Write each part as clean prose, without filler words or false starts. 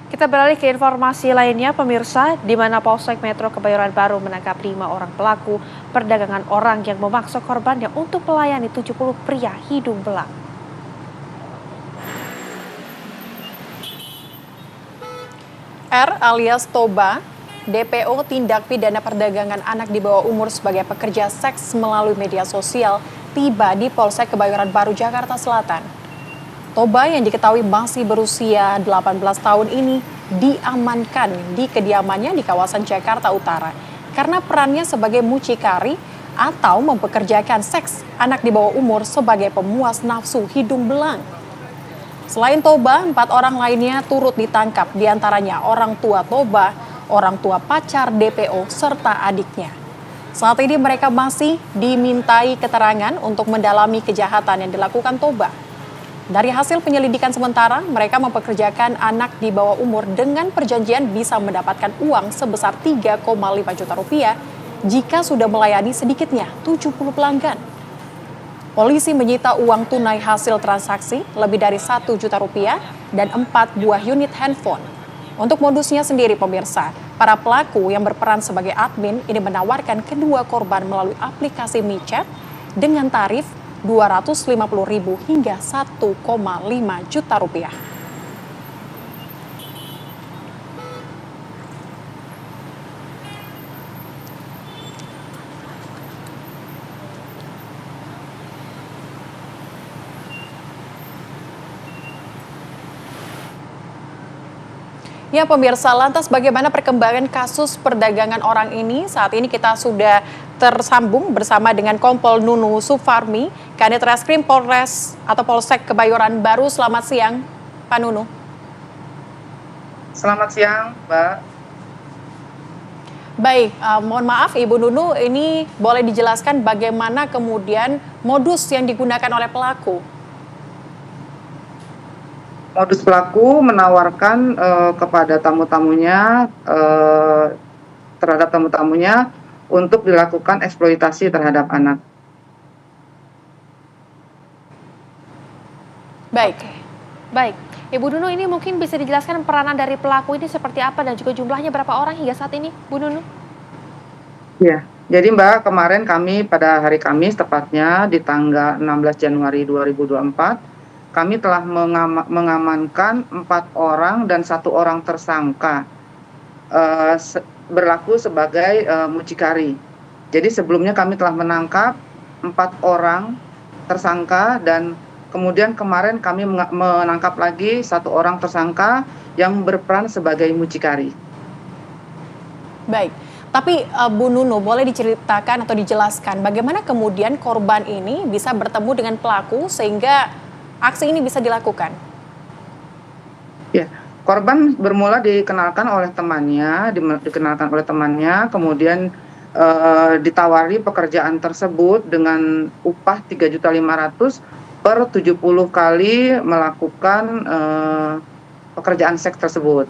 Kita beralih ke informasi lainnya, pemirsa, di mana Polsek Metro Kebayoran Baru menangkap 5 orang pelaku perdagangan orang yang memaksa korbannya untuk melayani 70 pria hidung belang. R alias Toba, DPO tindak pidana perdagangan anak di bawah umur sebagai pekerja seks melalui media sosial, tiba di Polsek Kebayoran Baru, Jakarta Selatan. Toba yang diketahui masih berusia 18 tahun ini diamankan di kediamannya di kawasan Jakarta Utara karena perannya sebagai mucikari atau mempekerjakan seks anak di bawah umur sebagai pemuas nafsu hidung belang. Selain Toba, 4 orang lainnya turut ditangkap, diantaranya orang tua Toba, orang tua pacar DPO, serta adiknya. Saat ini mereka masih dimintai keterangan untuk mendalami kejahatan yang dilakukan Toba. Dari hasil penyelidikan sementara, mereka mempekerjakan anak di bawah umur dengan perjanjian bisa mendapatkan uang sebesar 3,5 juta rupiah jika sudah melayani sedikitnya 70 pelanggan. Polisi menyita uang tunai hasil transaksi lebih dari 1 juta rupiah dan 4 buah unit handphone. Untuk modusnya sendiri pemirsa, para pelaku yang berperan sebagai admin ini menawarkan kedua korban melalui aplikasi michat dengan tarif Rp250.000 hingga 1,5 juta rupiah. Ya pemirsa, lantas bagaimana perkembangan kasus perdagangan orang ini? Saat ini kita sudah tersambung bersama dengan Kompol Nunu Sufarmi, Kanit Reskrim Polres atau Polsek Kebayoran Baru. Selamat siang, Pak Nunu. Selamat siang, Mbak. Baik, mohon maaf Ibu Nunu, ini boleh dijelaskan bagaimana kemudian modus yang digunakan oleh pelaku? Modus pelaku menawarkan kepada tamu-tamunya, terhadap tamu-tamunya untuk dilakukan eksploitasi terhadap anak. Baik, baik. Ibu Nunu, ini mungkin bisa dijelaskan peranan dari pelaku ini seperti apa dan juga jumlahnya berapa orang hingga saat ini, Bu Nunu? Ya, jadi Mbak, kemarin kami pada hari Kamis, tepatnya di tanggal 16 Januari 2024, kami telah mengamankan 4 orang dan 1 orang tersangka berlaku sebagai mucikari. Jadi sebelumnya kami telah menangkap 4 orang tersangka dan kemudian kemarin kami menangkap lagi 1 orang tersangka yang berperan sebagai mucikari. Baik, tapi Bu Nunu boleh diceritakan atau dijelaskan bagaimana kemudian korban ini bisa bertemu dengan pelaku sehingga aksi ini bisa dilakukan? Ya, korban bermula dikenalkan oleh temannya, kemudian ditawari pekerjaan tersebut dengan upah 3.500.000 per 70 kali melakukan pekerjaan seks tersebut.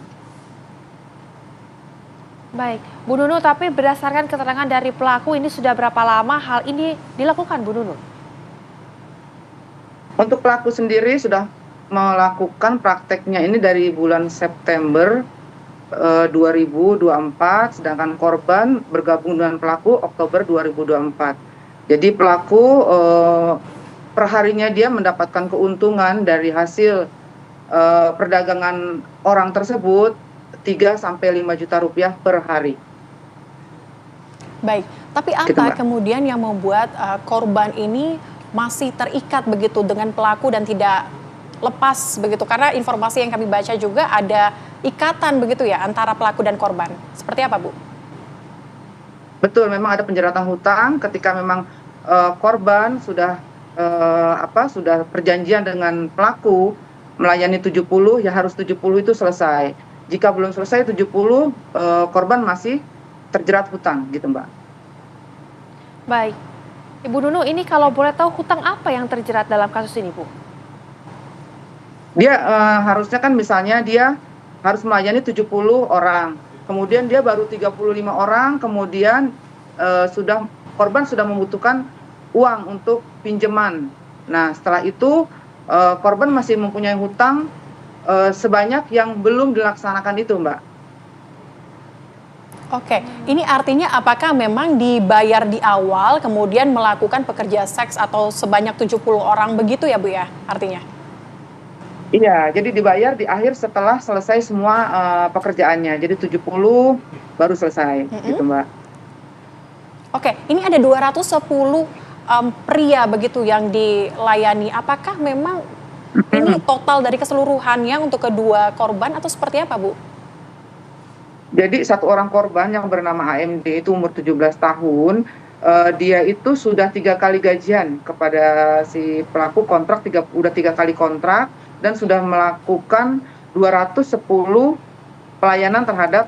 Baik, Bu Nunu, tapi berdasarkan keterangan dari pelaku ini sudah berapa lama hal ini dilakukan, Bu Nunu? Untuk pelaku sendiri sudah melakukan prakteknya ini dari bulan September 2024, sedangkan korban bergabung dengan pelaku Oktober 2024. Jadi pelaku perharinya dia mendapatkan keuntungan dari hasil perdagangan orang tersebut 3-5 juta rupiah per hari. Baik, tapi apa kemudian yang membuat korban ini masih terikat begitu dengan pelaku dan tidak lepas begitu? Karena informasi yang kami baca juga ada ikatan begitu ya antara pelaku dan korban. Seperti apa, Bu? Betul, memang ada penjeratan hutang ketika memang korban sudah sudah perjanjian dengan pelaku melayani 70, ya harus 70 itu selesai. Jika belum selesai 70, korban masih terjerat hutang gitu, Mbak. Baik. Ibu Nunu, ini kalau boleh tahu hutang apa yang terjerat dalam kasus ini, Bu? Dia harusnya kan misalnya dia harus melayani 70 orang, kemudian dia baru 35 orang, kemudian korban sudah membutuhkan uang untuk pinjaman. Nah, setelah itu korban masih mempunyai hutang sebanyak yang belum dilaksanakan itu, Mbak. Oke, ini artinya apakah memang dibayar di awal kemudian melakukan pekerja seks atau sebanyak 70 orang begitu ya Bu ya artinya? Iya, jadi dibayar di akhir setelah selesai semua pekerjaannya. Jadi 70 baru selesai, gitu Mbak. Oke, ini ada 210 pria begitu yang dilayani. Apakah memang ini total dari keseluruhannya untuk kedua korban atau seperti apa, Bu? Jadi satu orang korban yang bernama AMD itu umur 17 tahun, dia itu sudah 3 kali gajian kepada si pelaku kontrak, udah 3 kali kontrak dan sudah melakukan 210 pelayanan terhadap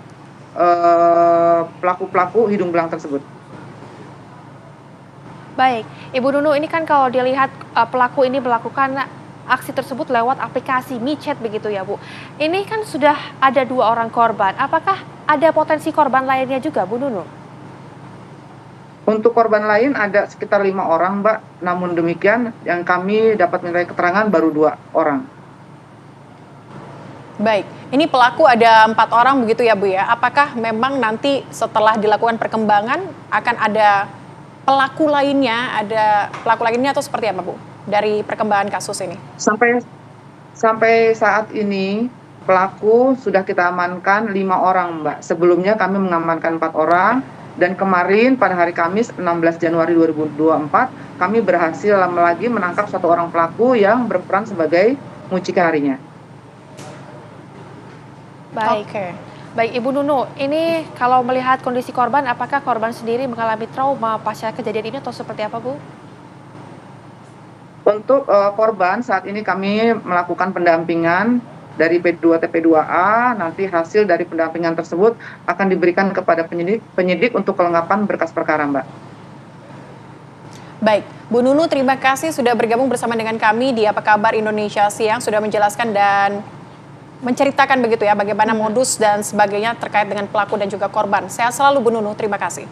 pelaku-pelaku hidung belang tersebut. Baik, Ibu Nunu, ini kan kalau dilihat pelaku ini melakukan aksi tersebut lewat aplikasi micet begitu ya Bu. Ini kan sudah ada 2 orang korban, apakah ada potensi korban lainnya juga Bu Nunu? Untuk korban lain ada sekitar 5 orang Mbak, namun demikian yang kami dapat minta keterangan baru 2 orang. Baik, ini pelaku ada 4 orang begitu ya Bu ya. Apakah memang nanti setelah dilakukan perkembangan akan ada pelaku lainnya atau seperti apa Bu dari perkembangan kasus ini? Sampai saat ini pelaku sudah kita amankan 5 orang Mbak. Sebelumnya kami mengamankan 4 orang dan kemarin pada hari Kamis 16 Januari 2024 kami berhasil lagi menangkap 1 orang pelaku yang berperan sebagai mucikarinya. Baik. Baik Ibu Nunu, ini kalau melihat kondisi korban, apakah korban sendiri mengalami trauma pasca kejadian ini atau seperti apa Bu? Untuk korban saat ini kami melakukan pendampingan dari P2 TP2A, nanti hasil dari pendampingan tersebut akan diberikan kepada penyidik untuk kelengkapan berkas perkara Mbak. Baik, Bu Nunu terima kasih sudah bergabung bersama dengan kami di Apa Kabar Indonesia Siang, sudah menjelaskan dan menceritakan begitu ya bagaimana modus dan sebagainya terkait dengan pelaku dan juga korban. Sehat selalu Bu Nunu, terima kasih.